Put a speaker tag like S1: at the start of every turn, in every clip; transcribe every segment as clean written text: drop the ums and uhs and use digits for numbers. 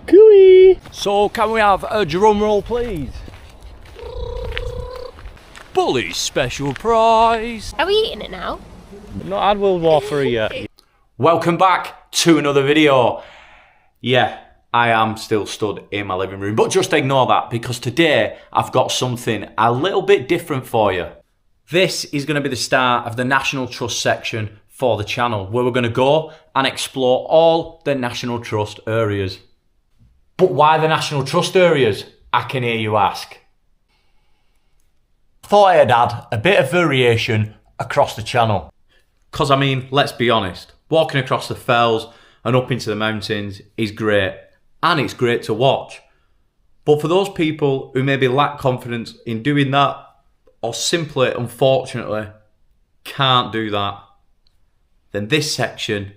S1: Gooey. So can we have a drum roll please? Bully's special prize.
S2: Are we eating it now?
S1: Not had World War III yet.
S3: Welcome back to another video. Yeah, I am still stood in my living room, but just ignore that because today I've got something a little bit different for you. This is going to be the start of the National Trust section for the channel, where we're going to go and explore all the National Trust areas. But why the National Trust areas? I can hear you ask. Thought I'd add a bit of variation across the channel. Because I mean, let's be honest, walking across the fells and up into the mountains is great, and it's great to watch. But for those people who maybe lack confidence in doing that, or simply, unfortunately, can't do that, then this section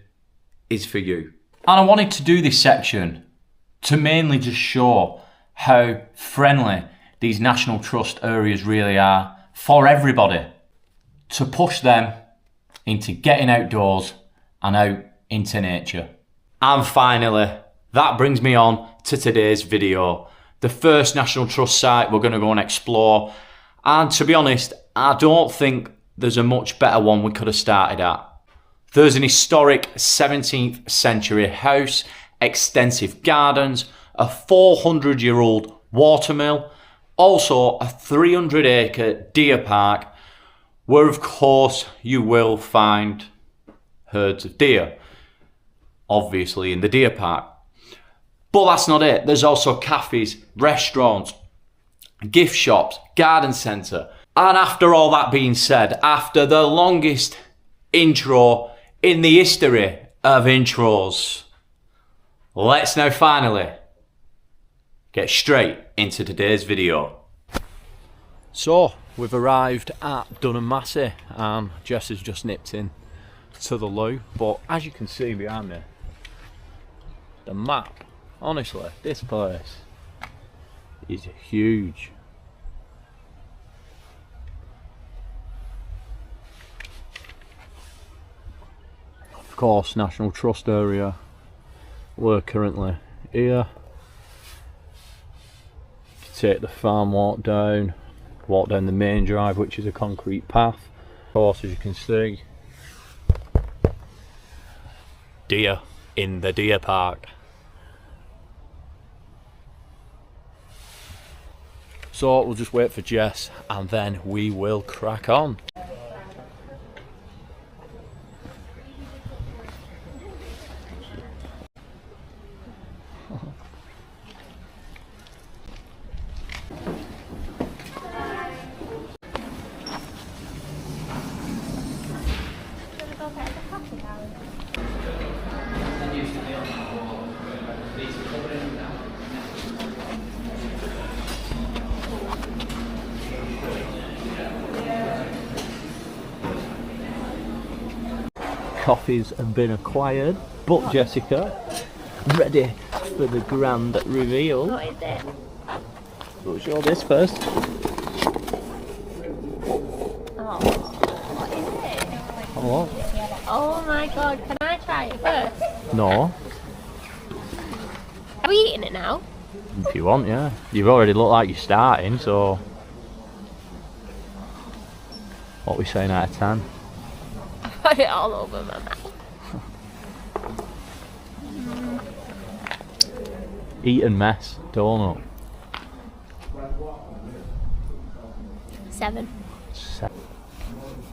S3: is for you. And I wanted to do this section to mainly just show how friendly these National Trust areas really are for everybody, to push them into getting outdoors and out into nature. And finally, that brings me on to today's video, the first National Trust site we're going to go and explore. And to be honest, I don't think there's a much better one we could have started at. There's an historic 17th century house, extensive gardens, a 400-year-old watermill, also a 300-acre deer park, where of course you will find herds of deer, obviously in the deer park. But that's not it. There's also cafes, restaurants, gift shops, garden centre. And after all that being said, after the longest intro in the history of intros, let's now finally get straight into today's video.
S1: So we've arrived at Dunham Massey and Jess has just nipped in to the loo, but as you can see behind me, the map, honestly, this place is huge. Of course, National Trust area, we're currently here. You can take the farm walk down the main drive, which is a concrete path. Of course, as you can see, deer in the deer park. So we'll just wait for Jess and then we will crack on. Coffees have been acquired, but Jessica, ready for the grand reveal.
S2: What is it?
S1: We'll show this first.
S2: Oh, what is it?
S1: Oh,
S2: Oh my god, can I try it first?
S1: no.
S2: Are we eating it now?
S1: If you want, yeah. You've already looked like you're starting, so what are we saying out of 10?
S2: I put it all over my mouth.
S1: Eat and mess donut.
S2: 7.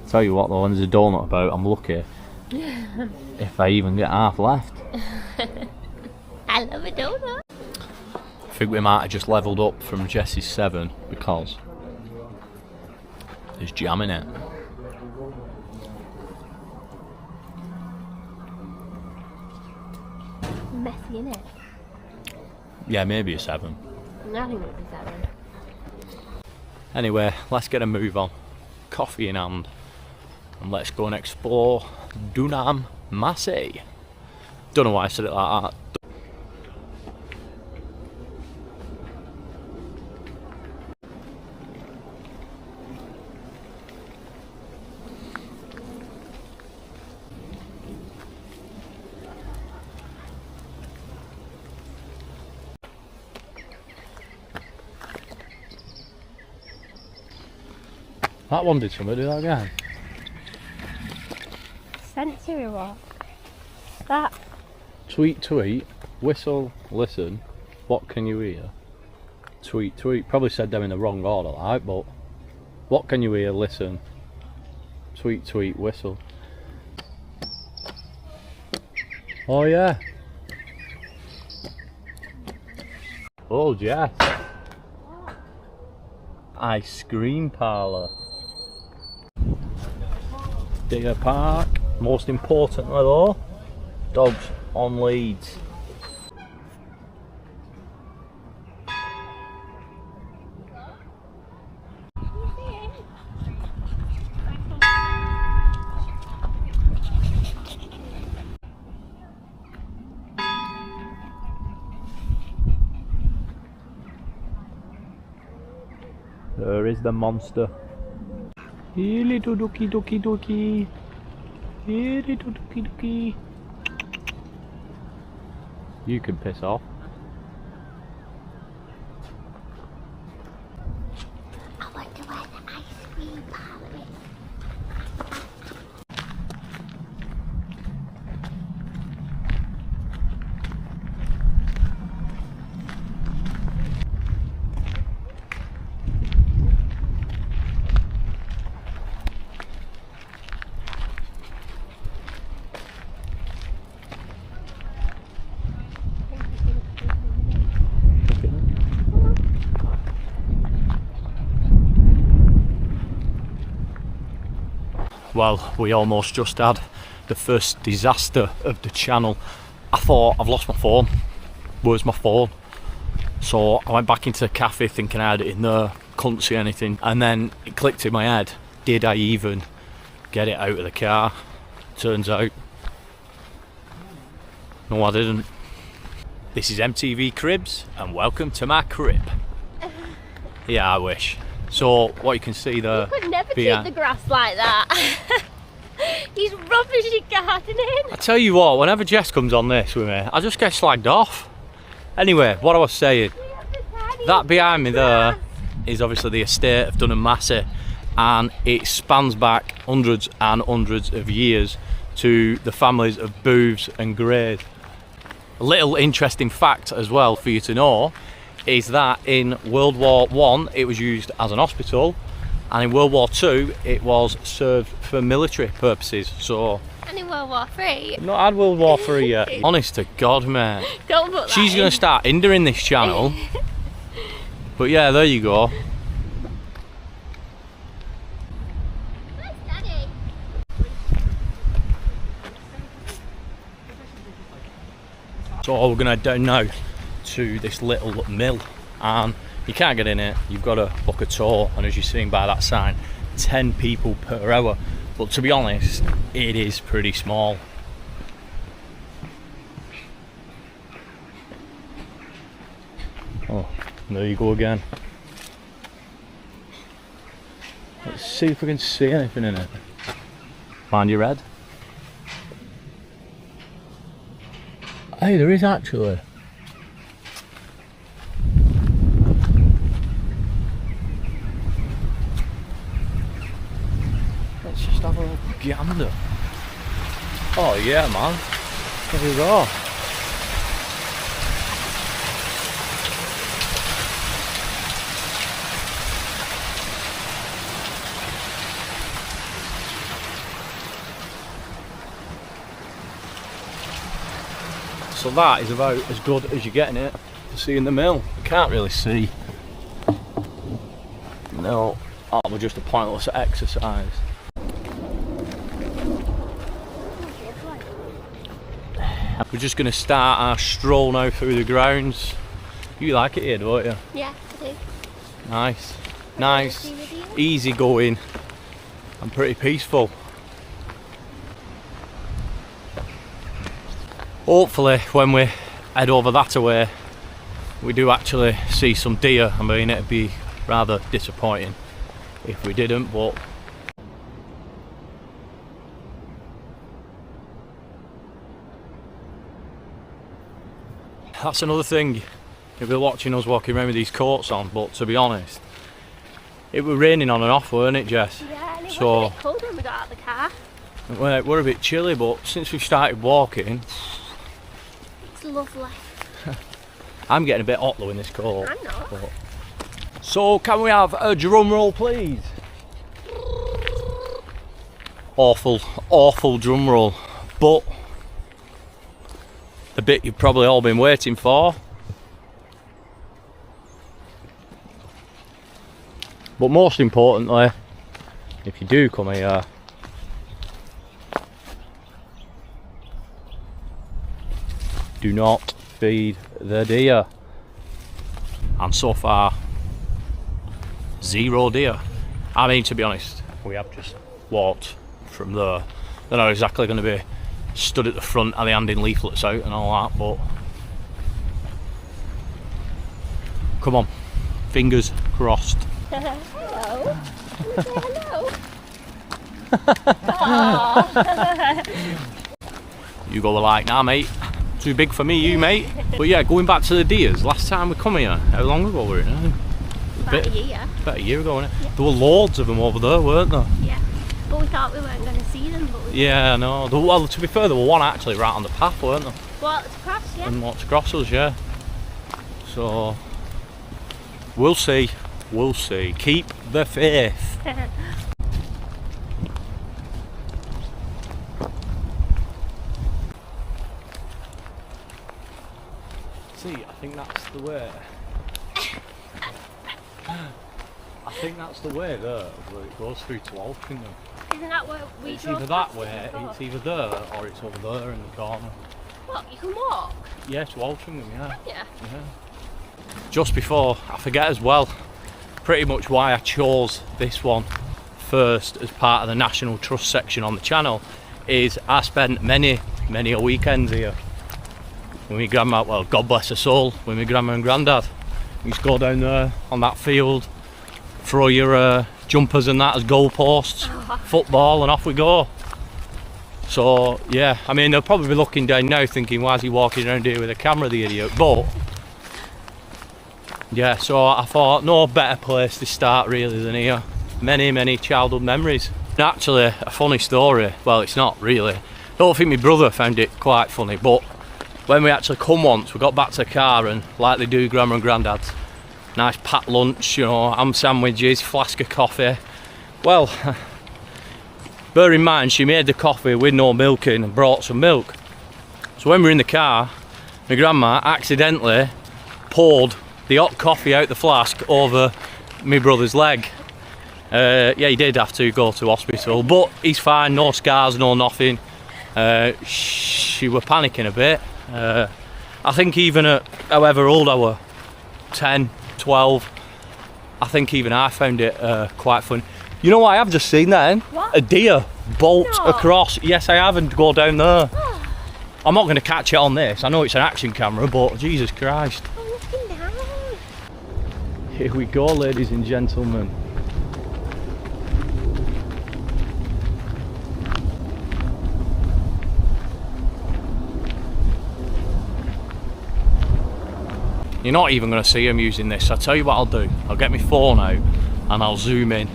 S1: Tell you what though, when there's a donut about, I'm lucky if I even get half left.
S2: I love a donut.
S1: I think we might have just levelled up from Jessie's 7 because there's jam in it.
S2: Messy, innit?
S1: Yeah, maybe a 7.
S2: I think it'll be 7.
S1: Anyway, let's get a move on. Coffee in hand. And let's go and explore Dunham Massey. Don't know why I said it like that. That one did something, do that again.
S2: Sensory what? That.
S1: Tweet, tweet, whistle, listen. What can you hear? Tweet, tweet. Probably said them in the wrong order, like, but what can you hear? Listen. Tweet, tweet, whistle. Oh yeah. Oh yes. Ice cream parlour. Deer park. Most importantly though, dogs on leads. There is the monster. Hey little ducky ducky ducky. Hey little ducky ducky. You can piss off.
S2: I wonder where the ice cream parlour is.
S1: Well, we almost just had the first disaster of the channel. I thought, I've lost my phone. Where's my phone? So I went back into the cafe thinking I had it in there, couldn't see anything, and then it clicked in my head, did I even get it out of the car? Turns out, no I didn't. This is MTV Cribs and welcome to my crib. Yeah, I wish. So what you can see there.
S2: You could never keep the grass like that. He's rubbish at gardening.
S1: I tell you what, whenever Jess comes on this with me, I just get slagged off. Anyway, what I was saying, that behind me there is obviously the estate of Dunham Massey, and it spans back hundreds and hundreds of years to the families of Booths and Greys. A little interesting fact as well for you to know is that in World War I it was used as an hospital, and in World War II it was served for military purposes. So,
S2: And in World War III.
S1: not had World War III yet. Honest to God, man.
S2: Don't put that
S1: She's going to start hindering this channel. But yeah, there you go.
S2: Thanks, Daddy.
S1: So we're going to head down now to this little mill, and you can't get in it, you've got to book a tour, and as you're seeing by that sign, 10 people per hour, but to be honest it is pretty small. Oh, there you go again. Let's see if we can see anything in it. Find your head. Hey, there is actually. Let's just have a little gander. Oh yeah, man. There we go. So that is about as good as you're getting it to see in the mill. You can't really see. No, that was just a pointless exercise. We're just going to start our stroll now through the grounds. You like it here, don't you?
S2: Yeah, I do.
S1: Nice, nice, easy going and pretty peaceful. Hopefully when we head over that way we do actually see some deer. I mean, it'd be rather disappointing if we didn't, but that's another thing. You'll be watching us walking around with these coats on, but to be honest, It was raining on and off, weren't it, Jess?
S2: Yeah, and it
S1: So
S2: was a bit cold when we got out of the car.
S1: we're a bit chilly, but since we started walking,
S2: It's lovely.
S1: I'm getting a bit hot though in this coat.
S2: I'm not.
S1: But... So can we have a drum roll, please? Awful drum roll, but the bit you've probably all been waiting for. But most importantly, if you do come here, do not feed the deer. And so far, 0 deer. I mean, to be honest, we have just walked from there. They're not exactly going to be stood at the front and they handing leaflets out and all that, but come on, fingers crossed.
S2: Hello. Hello.
S1: You go the like now, mate. Too big for me, you, mate. But yeah, going back to the deers, last time we come here, how long ago were it now?
S2: About a year.
S1: About a year ago, wasn't it? Yeah. There were loads of them over there, weren't there?
S2: Yeah. But we thought we weren't going to see them, but we
S1: Yeah, no. Well, to be fair, there were one actually right on the path, weren't there?
S2: walked across, yeah.
S1: And walked across us, yeah. So, we'll see. We'll see. Keep the faith. See, I think that's the way. I think that's the way there, where it goes through to Altrincham.
S2: Isn't that where we
S1: It's
S2: drove
S1: either that
S2: past
S1: way,
S2: before?
S1: it's either there, or it's over there in the corner.
S2: What, you can walk?
S1: Yeah, to Altrincham, yeah.
S2: Yeah.
S1: Just before I forget as well, pretty much why I chose this one first as part of the National Trust section on the channel is I spent many a weekends here with my grandma, well, God bless her soul, with my grandma and granddad. We used to go down there on that field, throw your jumpers and that as goalposts, football, and off we go. So yeah, I mean, they'll probably be looking down now thinking, why is he walking around here with a camera, the idiot? But yeah, so I thought no better place to start really than here. Many childhood memories. And actually, a funny story, well, it's not really. I don't think my brother found it quite funny, but when we actually come once, we got back to the car and like they do grandma and granddad's, nice packed lunch, you know, ham sandwiches, flask of coffee. Well, bear in mind she made the coffee with no milk in and brought some milk. So when we were in the car, my grandma accidentally poured the hot coffee out the flask over my brother's leg. Yeah, he did have to go to hospital, but he's fine, no scars, no nothing. She were panicking a bit. I think even at however old I were, 10, 12, I think even I found it quite funny. You know what I have just seen then?
S2: What?
S1: A deer bolt
S2: No.
S1: across. Yes, I have, and go down there. I'm not going to catch it on this. I know it's an action camera, but Jesus Christ.
S2: I'm looking down.
S1: Here we go, ladies and gentlemen. You're not even going to see him using this. I'll tell you what I'll do. I'll get my phone out and I'll zoom in.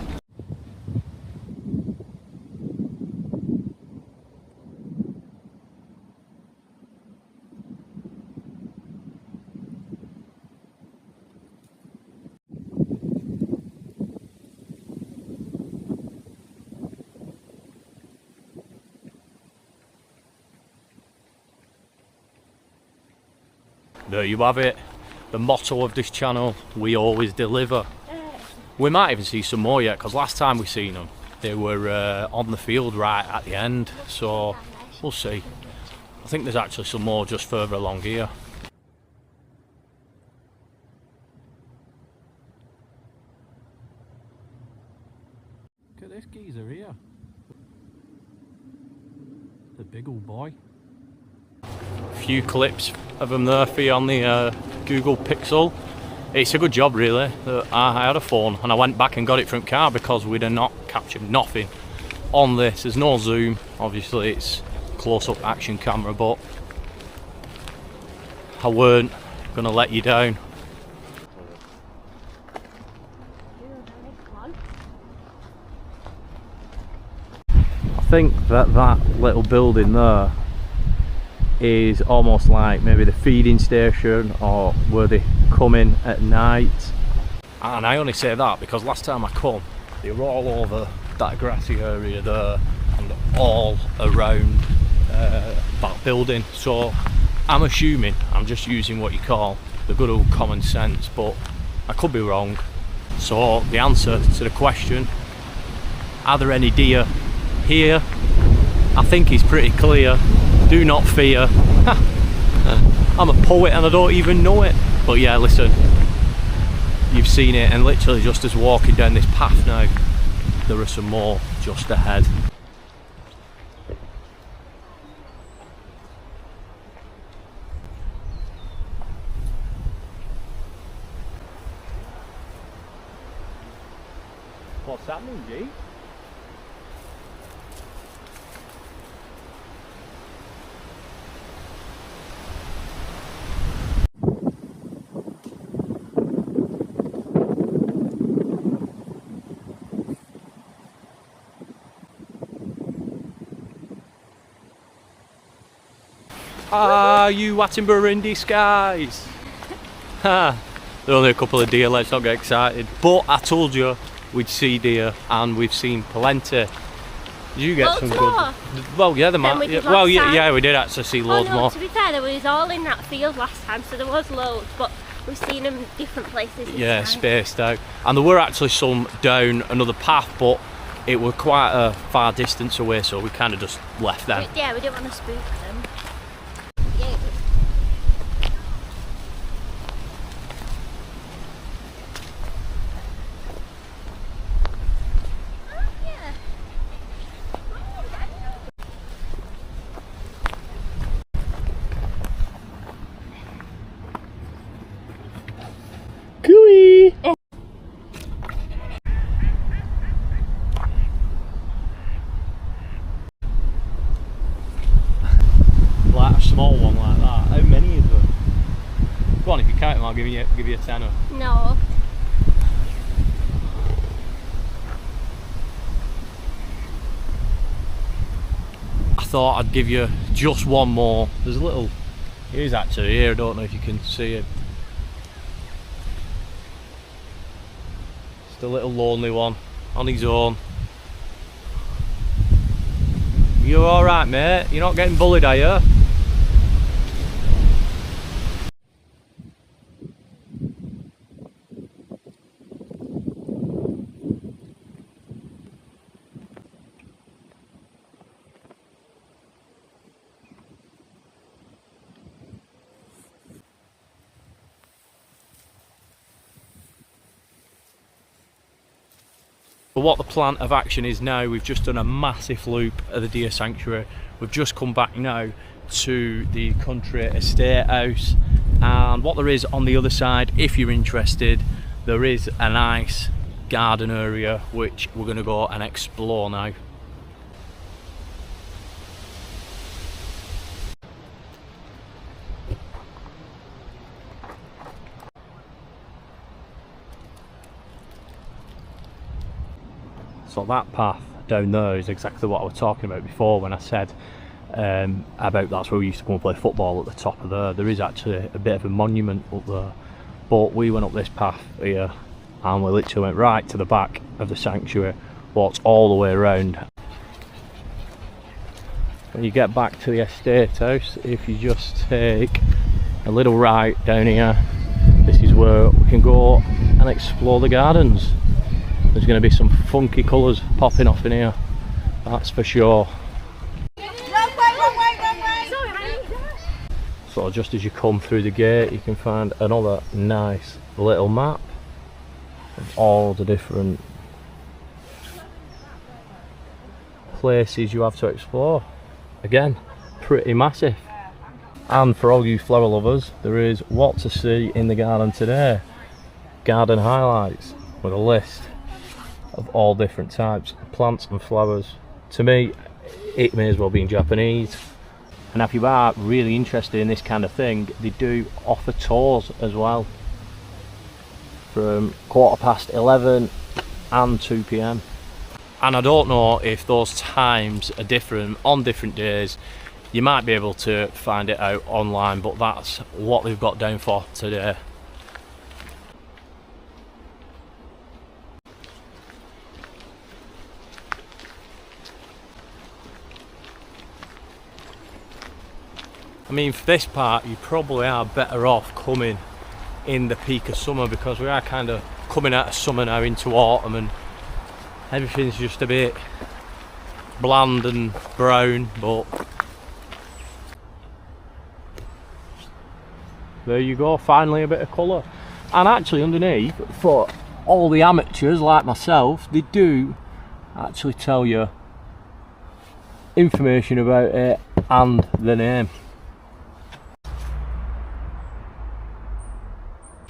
S1: There you have it. The motto of this channel, we always deliver. We might even see some more yet, because last time we seen them, they were on the field right at the end, so we'll see. I think there's actually some more just further along here. Look at this geezer here. The big old boy. Few clips of them there for you on the Google Pixel. It's a good job really that I had a phone and I went back and got it from car, because we'd have not captured nothing on this. There's no zoom, obviously it's close-up action camera, but I weren't gonna let you down. think that that little building there is almost like maybe the feeding station, or where they come in at night. And I only say that because last time I come, they were all over that grassy area there and all around that building. So I'm assuming, I'm just using what you call the good old common sense, but I could be wrong. So the answer to the question, are there any deer here, I think is pretty clear. Do not fear. I'm a poet and I don't even know it. But yeah, listen, you've seen it, and literally just as walking down this path now, there are some more just ahead. What's happening, G? Ah, you Wattenborough in disguise! Ha! There are only a couple of deer, let's not get excited. But I told you we'd see deer, and we've seen plenty. Did you get some good? Well, yeah, the man. Well, yeah, we did actually see loads more.
S2: To be fair, there was all in that field last time, so there was loads, but we've seen them different places.
S1: Yeah, spaced out, and there were actually some down another path, but it were quite a far distance away, so we kind of just left them.
S2: Yeah, we didn't want to spook them.
S1: Cooey! Like a small one like that. How many is there? Go on, if you count them, I'll give you a tenner.
S2: No.
S1: I thought I'd give you just one more. There's a little. He's actually here. I don't know if you can see it. Just a little lonely one on his own. You all right, mate? You're not getting bullied, are you? But what the plan of action is now, we've just done a massive loop at the deer sanctuary. We've just come back now to the country estate house, and what there is on the other side, if you're interested, there is a nice garden area which we're going to go and explore now. So that path down there is exactly what I was talking about before when I said about that's where we used to come and play football at the top of there. There is actually a bit of a monument up there, but we went up this path here and we literally went right to the back of the sanctuary, walked all the way around. When you get back to the estate house, if you just take a little right down here, this is where we can go and explore the gardens. There's going to be some funky colours popping off in here, that's for sure. So just as you come through the gate, you can find another nice little map of all the different places you have to explore. Again, pretty massive. And for all you flower lovers, there is what to see in the garden today. Garden highlights with a list of all different types of plants and flowers. To me, it may as well be in Japanese. And if you are really interested in this kind of thing, they do offer tours as well from 11:15 and 2 PM. and I don't know if those times are different on different days. You might be able to find it out online, but that's what they've got down for today. I mean, for this part, you probably are better off coming in the peak of summer, because we are kind of coming out of summer now into autumn, and everything's just a bit bland and brown, but there you go, finally a bit of colour. And actually underneath, for all the amateurs like myself, they do actually tell you information about it and the name.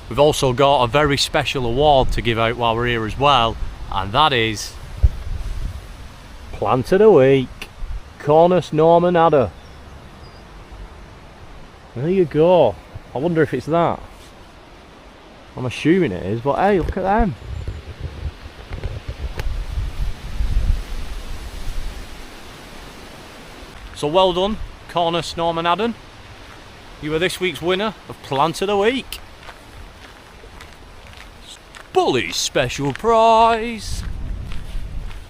S1: We've also got a very special award to give out while we're here as well, and that is Plant of the Week, Cornus Norman Adder. There you go. I wonder if it's that. I'm assuming it is, but hey, look at them. So well done, Cornus Norman Adder. You are this week's winner of Plant of the Week. Bully's special prize.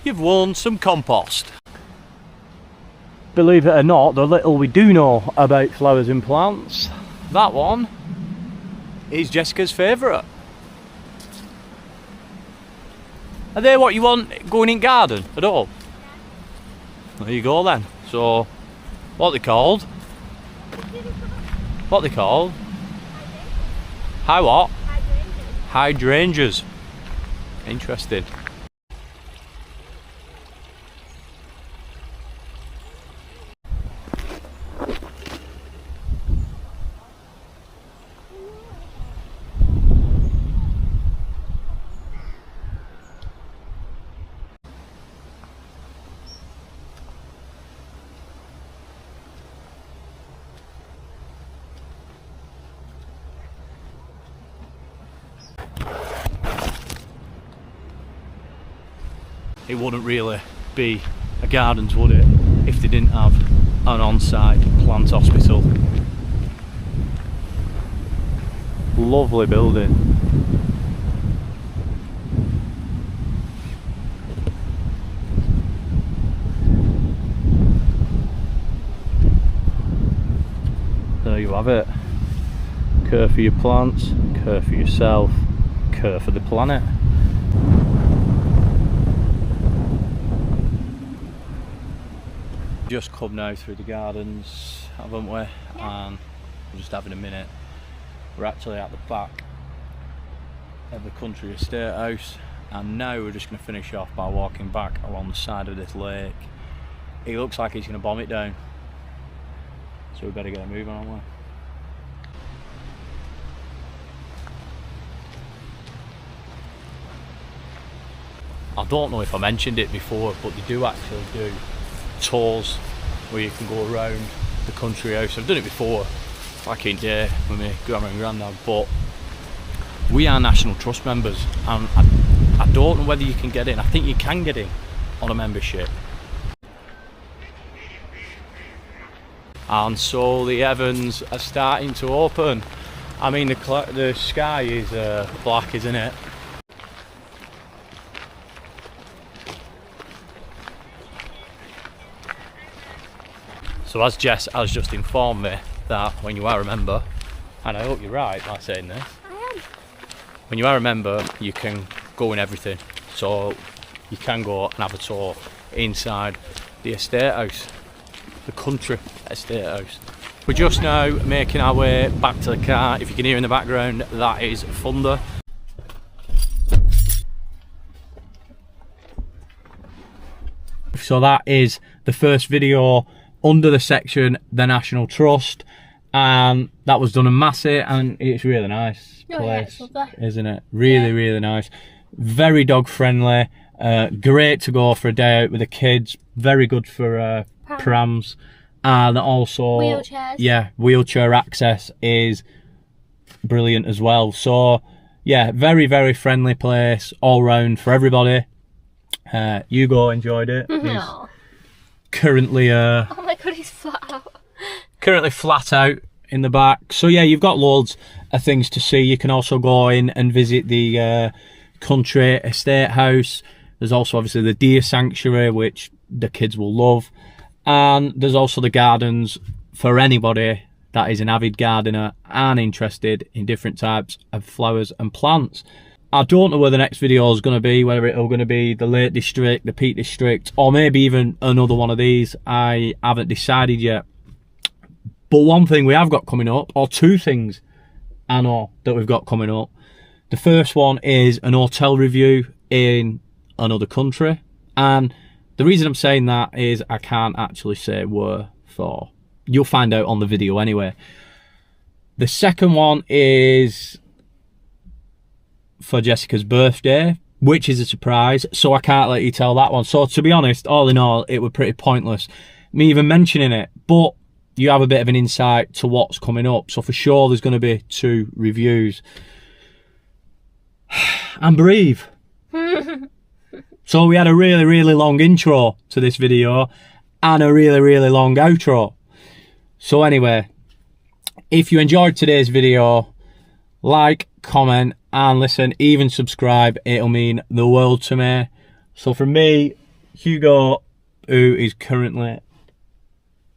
S1: You've won some compost. Believe it or not, the little we do know about flowers and plants, that one is Jessica's favourite. Are they what you want going in garden at all? There you go then. So, what are they called? What are they called? How what? Hydrangeas. Interesting. It wouldn't really be a gardens, would it, if they didn't have an on-site plant hospital. Lovely building. There you have it. Care for your plants, care for yourself, care for the planet. Just come now through the gardens, haven't we? And we're just having a minute. We're actually at the back of the country estate house, and now we're just going to finish off by walking back along the side of this lake. It looks like he's going to bomb it down, so we better get moving on, aren't we? I don't know if I mentioned it before, but they do actually do tours where you can go around the country house. I've done it before, back in day with my grandma and granddad, but we are National Trust members, and I don't know whether you can get in. I think you can get in on a membership. And so the heavens are starting to open. I mean, the sky is black, isn't it? So as Jess has just informed me that when you are a member, and I hope you're right by saying this,
S2: I am.
S1: when you are a member you can go in everything. So you can go and have a tour inside the estate house, the country estate house. We're just now making our way back to the car. If you can hear in the background, that is thunder. So that is the first video under the section The National Trust, and that was Dunham Massey, and it's really nice place, isn't it? Really nice, very dog friendly, great to go for a day out with the kids, very good for prams, and also
S2: wheelchairs.
S1: Yeah, wheelchair access is brilliant as well. So yeah, very friendly place all round for everybody. Hugo enjoyed it. He's
S2: No.
S1: currently
S2: Oh my god, he's flat out.
S1: currently flat out in the back. So yeah, you've got loads of things to see. You can also go in and visit the country estate house. There's also obviously the deer sanctuary, which the kids will love, and there's also the gardens for anybody that is an avid gardener and interested in different types of flowers and plants. I don't know where the next video is going to be, whether it's going to be the Lake District, the Peak District, or maybe even another one of these. I haven't decided yet. But one thing we have got coming up, or two things I know that we've got coming up. The first one is an hotel review in another country. And the reason I'm saying that is I can't actually say where for. You'll find out on the video anyway. The second one is for Jessica's birthday, which is a surprise, so I can't let you tell that one. So to be honest, all in all, it was pretty pointless me even mentioning it, but you have a bit of an insight to what's coming up. So for sure there's going to be 2 reviews. And breathe. So we had a really, really long intro to this video and a really, really long outro. So anyway, if you enjoyed today's video, like, comment, and listen, even subscribe. It'll mean the world to me. So from me, Hugo, who is currently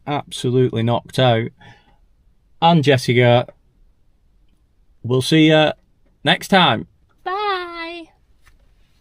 S1: absolutely knocked out, and Jessica, we'll see you next time.